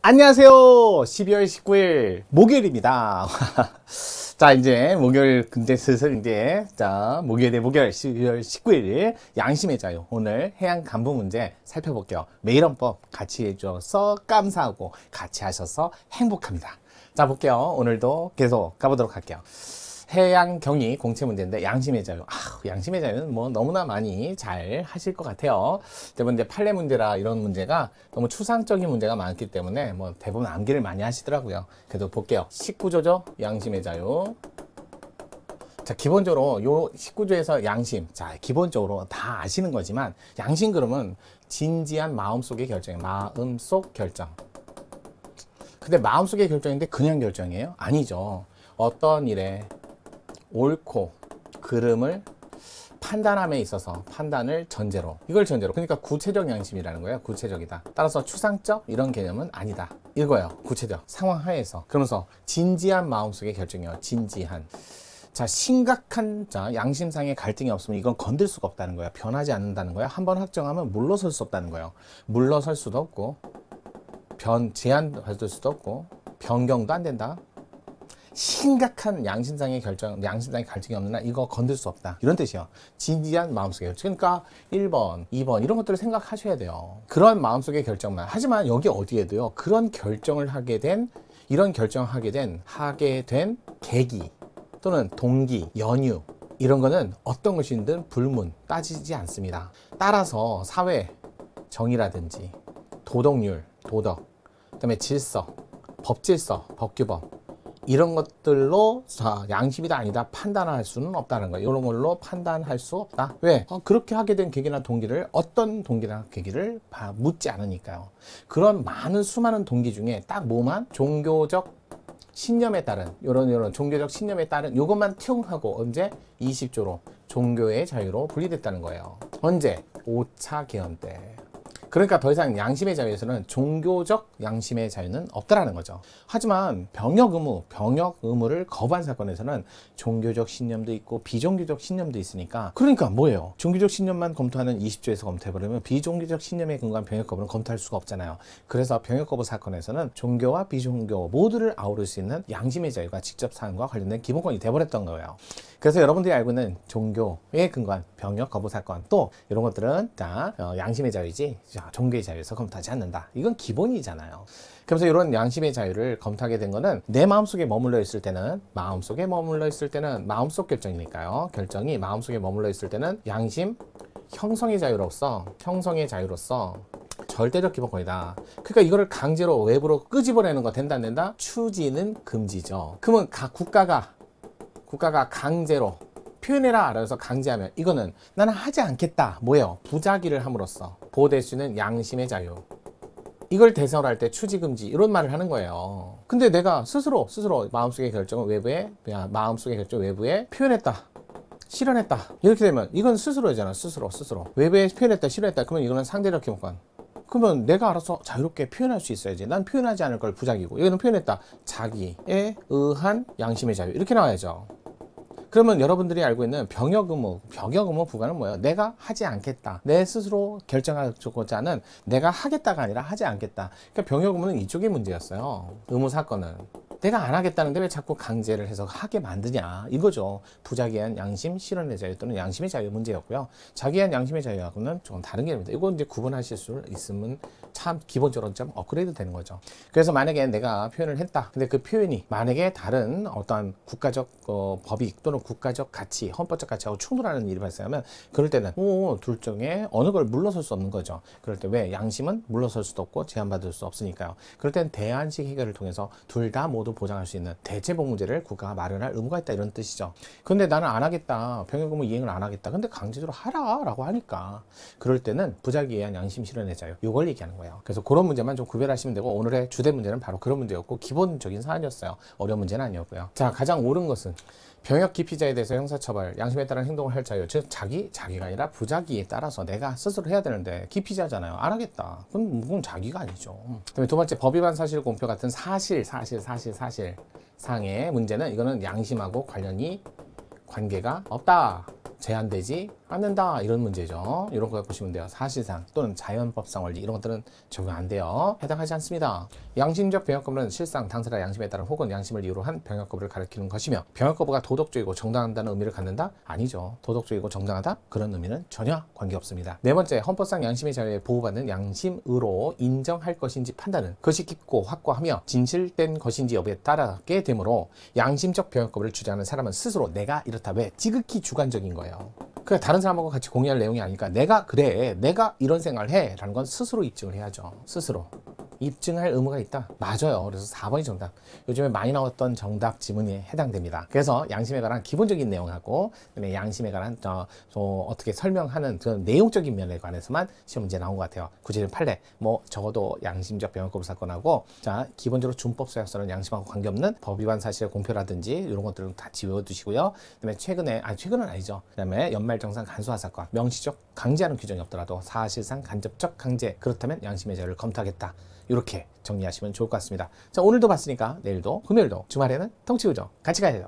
안녕하세요. 12월 19일 목요일입니다. 자, 이제 목요일 근데 슬슬 이제 목요일에 목요일 12월 19일 양심의 자유 오늘 해양 간부 문제 살펴볼게요. 매일원법 같이 해줘서 감사하고 같이 하셔서 행복합니다. 자, 볼게요. 오늘도 계속 가보도록 할게요. 해양 경위 공채 문제인데 양심의 자유. 양심의 자유는 뭐 너무나 많이 잘 하실 것 같아요. 대부분 이제 판례 문제라 이런 문제가 너무 추상적인 문제가 많기 때문에 뭐 대부분 암기를 많이 하시더라고요. 그래도 볼게요. 19조죠. 양심의 자유. 자, 기본적으로 요 19조에서 양심. 자, 기본적으로 다 아시는 거지만 양심 그러면 진지한 마음속의 결정이에요. 마음속 결정. 근데 마음속의 결정인데 그냥 결정이에요? 아니죠. 어떤 일에 옳고 그름을 판단함에 있어서 판단을 전제로, 이걸 전제로, 그러니까 구체적 양심이라는 거예요. 구체적이다. 따라서 추상적 이런 개념은 아니다 이거예요. 구체적 상황 하에서. 그러면서 진지한 마음속의 결정이에요. 진지한. 자, 심각한 양심상의 갈등이 없으면 이건 건들 수가 없다는 거예요. 변하지 않는다는 거예요. 한번 확정하면 물러설 수 없다는 거예요. 물러설 수도 없고 제한받을 수도 없고 변경도 안 된다. 심각한 양심상의 결정, 양심상의 갈등이 없는 한 이거 건들 수 없다. 이런 뜻이요. 진지한 마음속의 결정. 그러니까 1번, 2번 이런 것들을 생각하셔야 돼요. 그런 마음속의 결정만. 하지만 여기 어디에도요. 그런 결정을 하게 된, 이런 결정을 하게 된 계기 또는 동기, 연유 이런 거는 어떤 것이든 불문, 따지지 않습니다. 따라서 사회 정의라든지 도덕률, 도덕, 그다음에 질서, 법질서, 법규범 이런 것들로 양심이다 아니다 판단할 수는 없다는 거예요. 이런 걸로 판단할 수 없다. 왜? 그렇게 하게 된 계기나 동기를 어떤 동기나 계기를 묻지 않으니까요. 그런 많은 수많은 동기 중에 딱 뭐만 종교적 신념에 따른 이런 종교적 신념에 따른 이것만 튀용하고 언제 20조로 종교의 자유로 분리됐다는 거예요. 언제? 5차 개헌 때. 그러니까 더 이상 양심의 자유에서는 종교적 양심의 자유는 없다라는 거죠. 하지만 병역 의무를 거부한 사건에서는 종교적 신념도 있고 비종교적 신념도 있으니까, 그러니까 뭐예요? 종교적 신념만 검토하는 20조에서 검토해버리면 비종교적 신념에 근거한 병역 거부는 검토할 수가 없잖아요. 그래서 병역 거부 사건에서는 종교와 비종교 모두를 아우를 수 있는 양심의 자유가 직접 사안과 관련된 기본권이 돼버렸던 거예요. 그래서 여러분들이 알고 있는 종교에 근거한 병역 거부 사건, 또 이런 것들은 다 양심의 자유이지 종교의 자유에서 검토하지 않는다. 이건 기본이잖아요. 그래서 이런 양심의 자유를 검토하게 된 거는 내 마음속에 머물러 있을 때는 마음속 결정이니까요. 결정이 마음속에 머물러 있을 때는 양심 형성의 자유로서 절대적 기본권이다. 그러니까 이거를 강제로 외부로 끄집어내는 거 된다 안 된다? 추진은 금지죠. 그러면 국가가 강제로 표현해라 그래서 강제하면 이거는 나는 하지 않겠다. 뭐예요? 부작위를 함으로써 보호될 수 있는 양심의 자유. 이걸 대상으로 할 때 추지금지 이런 말을 하는 거예요. 근데 내가 스스로 마음속의 결정을 외부에 표현했다. 실현했다. 이렇게 되면 이건 스스로잖아. 스스로. 외부에 표현했다. 실현했다. 그러면 이거는 상대적 기본권. 그러면 내가 알아서 자유롭게 표현할 수 있어야지. 난 표현하지 않을 걸 부작위고, 이거는 표현했다. 자기에 의한 양심의 자유. 이렇게 나와야죠. 그러면 여러분들이 알고 있는 병역 의무 부과는 뭐예요? 내가 하지 않겠다. 내 스스로 결정하고자 하는 내가 하겠다가 아니라 하지 않겠다. 그러니까 병역 의무는 이쪽의 문제였어요. 의무 사건은. 내가 안 하겠다는데 왜 자꾸 강제를 해서 하게 만드냐 이거죠. 부작위한 양심 실현의 자유 또는 양심의 자유 문제였고요. 자기한 양심의 자유하고는 조금 다른 개념입니다. 이거 이제 구분하실 수 있으면 참 기본적으로 좀 업그레이드 되는 거죠. 그래서 만약에 내가 표현을 했다. 근데 그 표현이 만약에 다른 어떠한 국가적 법익 또는 국가적 가치, 헌법적 가치하고 충돌하는 일이 발생하면 그럴 때는 둘 중에 어느 걸 물러설 수 없는 거죠. 그럴 때 왜? 양심은 물러설 수도 없고 제한받을 수 없으니까요. 그럴 땐 대안식 해결을 통해서 둘 다 모두 보장할 수 있는 대체복 문제를 국가가 마련할 의무가 있다 이런 뜻이죠. 근데 나는 안 하겠다. 병역 의무 이행을 안 하겠다. 근데 강제적으로 하라 라고 하니까 그럴 때는 부작위에 의한 양심 실현의 자유 이걸 얘기하는 거예요. 그래서 그런 문제만 좀 구별하시면 되고, 오늘의 주된 문제는 바로 그런 문제였고 기본적인 사안이었어요. 어려운 문제는 아니었고요. 자, 가장 옳은 것은 병역 기피자에 대해서 형사처벌, 양심에 따른 행동을 할 자유. 즉 자기가 아니라 부작위에 따라서 내가 스스로 해야 되는데 기피자잖아요. 안 하겠다. 그건 자기가 아니죠. 그다음에 두 번째, 법 위반 사실 공표 같은 사실상의 문제는 이거는 양심하고 관계가 없다. 제한되지 안 된다 이런 문제죠. 이런 거 보시면 돼요. 사실상 또는 자연법상 원리 이런 것들은 적용 안 돼요. 해당하지 않습니다. 양심적 병역거부는 실상 당사자 양심에 따른 혹은 양심을 이유로 한 병역거부를 가리키는 것이며 병역거부가 도덕적이고 정당하다는 의미를 갖는다? 아니죠. 도덕적이고 정당하다? 그런 의미는 전혀 관계없습니다. 네 번째, 헌법상 양심의 자유에 보호받는 양심으로 인정할 것인지 판단은 그것이 깊고 확고하며 진실된 것인지 여부에 따르게 되므로 양심적 병역거부를 주장하는 사람은 스스로 내가 이렇다. 왜? 지극히 주관적인 거예요. 그러니까 다른 사람하고 같이 공유할 내용이 아니니까 내가 그래, 내가 이런 생각을 해 라는 건 스스로 입증을 해야죠. 스스로 입증할 의무가 있다. 맞아요. 그래서 4번이 정답. 요즘에 많이 나왔던 정답 지문에 해당됩니다. 그래서 양심에 관한 기본적인 내용하고 그다음에 양심에 관한 어떻게 설명하는 그런 내용적인 면에 관해서만 시험 문제 나온 것 같아요. 구제는 판례, 뭐 적어도 양심적 병역거부 사건하고 자 기본적으로 준법 소약서는 양심하고 관계없는 법 위반 사실의 공표라든지 이런 것들은 다 지워두시고요. 그다음에 최근은 아니죠. 그다음에 연말정산 간소화 사건, 명시적 강제하는 규정이 없더라도 사실상 간접적 강제, 그렇다면 양심의 자유를 검토하겠다. 이렇게 정리하시면 좋을 것 같습니다. 자, 오늘도 봤으니까 내일도, 금요일도, 주말에는 통치우정 같이 가야죠.